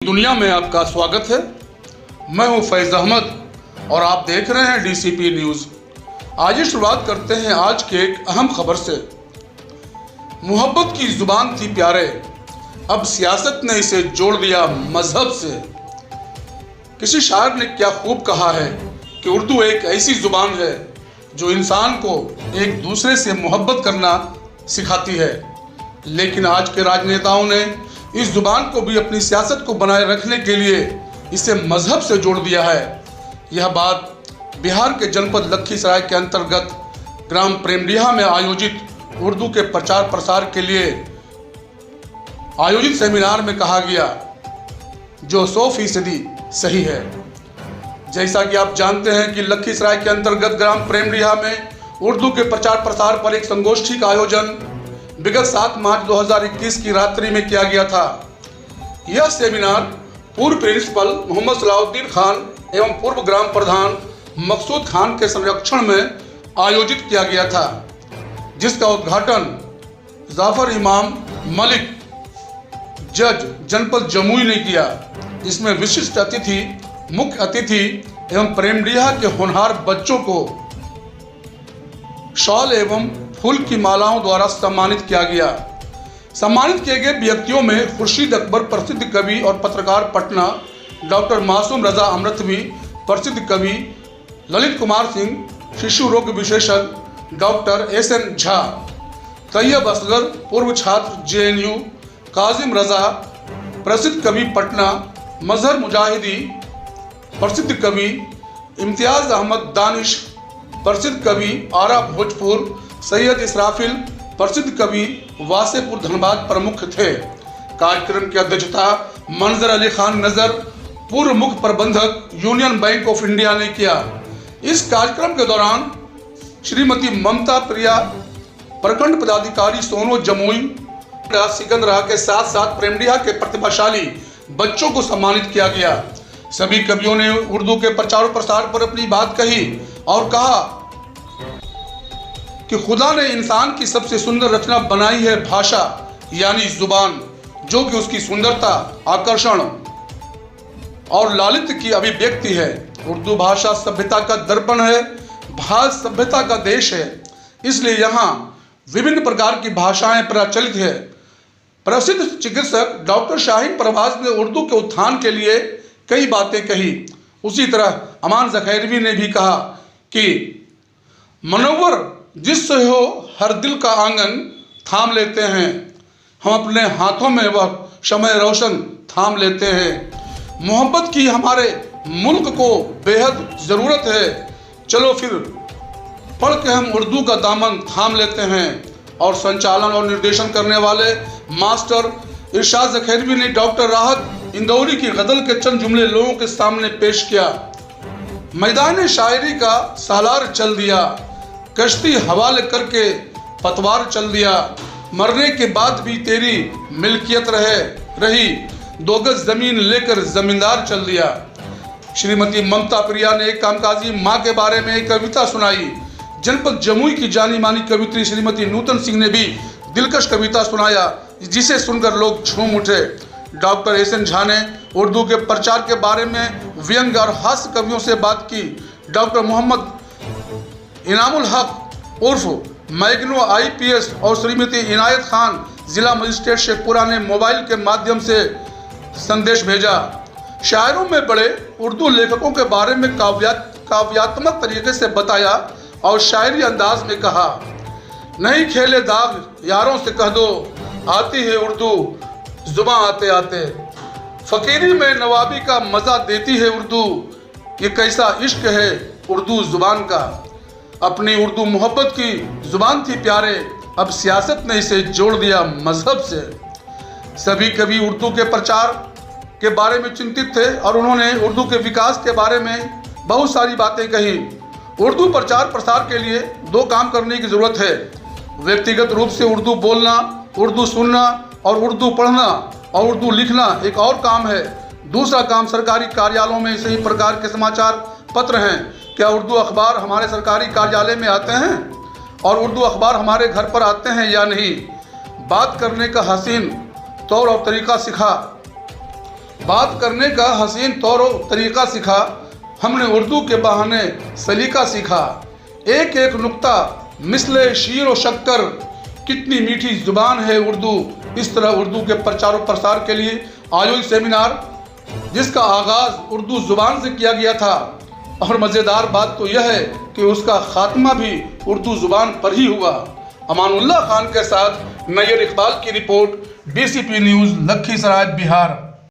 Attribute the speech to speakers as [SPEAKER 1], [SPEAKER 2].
[SPEAKER 1] दुनिया में आपका स्वागत है। मैं हूं फैज़ अहमद और आप देख रहे हैं DCP न्यूज़। आज शुरुआत करते हैं आज के एक अहम खबर से। मोहब्बत की जुबान थी प्यारे, अब सियासत ने इसे जोड़ दिया मजहब से। किसी शायर ने क्या खूब कहा है कि उर्दू एक ऐसी जुबान है जो इंसान को एक दूसरे से मोहब्बत करना सिखाती है, लेकिन आज के राजनेताओं ने इस जुबान को भी अपनी सियासत को बनाए रखने के लिए इसे मजहब से जोड़ दिया है। यह बात बिहार के जनपद लखीसराय के अंतर्गत ग्राम प्रेमडीहा में आयोजित उर्दू के प्रचार प्रसार के लिए आयोजित सेमिनार में कहा गया, जो 100% सही है। जैसा कि आप जानते हैं कि लखीसराय के अंतर्गत ग्राम प्रेमडीहा में उर्दू के प्रचार प्रसार पर एक संगोष्ठी का आयोजन विगत 7 मार्च 2021 की रात्रि में किया गया था। यह सेमिनार पूर्व प्रिंसिपल मोहम्मद सलाउद्दीन खान एवं पूर्व ग्राम प्रधान मकसूद खान के संरक्षण में आयोजित किया गया था, जिसका उद्घाटन जाफर इमाम मलिक जज जनपद जमुई ने किया। इसमें विशिष्ट अतिथि, मुख्य अतिथि एवं प्रेमडीहा के होनहार बच्चों को शॉल एवं फूल की मालाओं द्वारा सम्मानित किया गया। सम्मानित किए गए व्यक्तियों में खुर्शीद अकबर प्रसिद्ध कवि और पत्रकार पटना, डॉक्टर मासूम रजा अमृतवी प्रसिद्ध कवि, ललित कुमार सिंह शिशु रोग विशेषज्ञ, डॉक्टर SN झा, तैयब असगर पूर्व छात्र JNU, काजिम रजा प्रसिद्ध कवि पटना, मजहर मुजाहिदी प्रसिद्ध कवि, इम्तियाज अहमद दानिश प्रसिद्ध कवि आरा भोजपुर, सैयद इसराफिल प्रसिद्ध कवि वासेपुर धनबाद प्रमुख थे। कार्यक्रम की अध्यक्षता मंजर अली खान नजर पूर्व मुख्य प्रबंधक यूनियन बैंक ऑफ इंडिया ने किया। इस कार्यक्रम के दौरान श्रीमती ममता प्रिया प्रखंड पदाधिकारी सोनो जमुई सिकंदरा के साथ साथ प्रेमडीहा के प्रतिभाशाली बच्चों को सम्मानित किया गया। सभी कवियों ने उर्दू के प्रचार प्रसार पर अपनी बात कही और कहा कि खुदा ने इंसान की सबसे सुंदर रचना बनाई है भाषा, यानी जुबान, जो कि उसकी सुंदरता, आकर्षण और लालित्य की अभिव्यक्ति है। उर्दू भाषा सभ्यता का दर्पण है, भारत सभ्यता का देश है, इसलिए यहाँ विभिन्न प्रकार की भाषाएं प्रचलित है। प्रसिद्ध चिकित्सक डॉक्टर शाहीन परवाज ने उर्दू के उत्थान के लिए कई बातें कही। उसी तरह अमान ज़खैरवी ने भी कहा कि मनव्वर जिससे हो हर दिल का आंगन थाम लेते हैं, हम अपने हाथों में वह शमए रोशन थाम लेते हैं। मोहब्बत की हमारे मुल्क को बेहद ज़रूरत है, चलो फिर पढ़ के हम उर्दू का दामन थाम लेते हैं। और संचालन और निर्देशन करने वाले मास्टर इरशाद ज़खैरवी ने डॉक्टर राहत इंदौरी की गज़ल के चंद जुमले लोगों के सामने पेश किया। मैदान शायरी का सालार चल दिया, कश्ती हवाले करके पतवार चल दिया, मरने के बाद भी तेरी मिल्कियत रही, 2 गज जमीन लेकर जमींदार चल दिया। श्रीमती ममता प्रिया ने एक कामकाजी माँ के बारे में एक कविता सुनाई। जनपद जमुई की जानी मानी कवित्री श्रीमती नूतन सिंह ने भी दिलकश कविता सुनाया, जिसे सुनकर लोग झूम उठे। डॉक्टर SN झा ने उर्दू के प्रचार के बारे में व्यंग और हास्य कवियों से बात की। डॉक्टर मोहम्मद इनामुल हक उर्फ मैग्नो IPS और श्रीमती इनायत खान जिला मजिस्ट्रेट शेखपुरा ने मोबाइल के माध्यम से संदेश भेजा। शायरों में बड़े उर्दू लेखकों के बारे में काव्यात्मक तरीके से बताया और शायरी अंदाज में कहा, नहीं खेले दाग यारों से कह दो, आती है उर्दू जुबां आते आते, फ़कीरी में नवाबी का मज़ा देती है उर्दू, ये कैसा इश्क है उर्दू जुबान का। अपनी उर्दू मोहब्बत की जुबान थी प्यारे, अब सियासत ने इसे जोड़ दिया मजहब से। सभी कवि उर्दू के प्रचार के बारे में चिंतित थे और उन्होंने उर्दू के विकास के बारे में बहुत सारी बातें कही। उर्दू प्रचार प्रसार के लिए 2 काम करने की ज़रूरत है, व्यक्तिगत रूप से उर्दू बोलना, उर्दू सुनना और उर्दू पढ़ना और उर्दू लिखना एक और काम है। दूसरा काम सरकारी कार्यालयों में इसी प्रकार के समाचार पत्र हैं। क्या उर्दू अखबार हमारे सरकारी कार्यालय में आते हैं और उर्दू अखबार हमारे घर पर आते हैं या नहीं? बात करने का हसीन तौर और तरीका सिखा। बात करने का हसीन तौर तरीका सीखा, हमने उर्दू के बहाने सलीका सीखा। एक एक नुक्ता मिसले शीर व शक्कर, कितनी मीठी जुबान है उर्दू। इस तरह उर्दू के प्रचार और प्रसार के लिए आयोजित सेमिनार, जिसका आगाज़ उर्दू जुबान से किया गया था, और मज़ेदार बात तो यह है कि उसका खात्मा भी उर्दू जुबान पर ही हुआ। अमानुल्लाह खान के साथ नैयर इकबाल की report, BCP news, Lakhisarai, Bihar.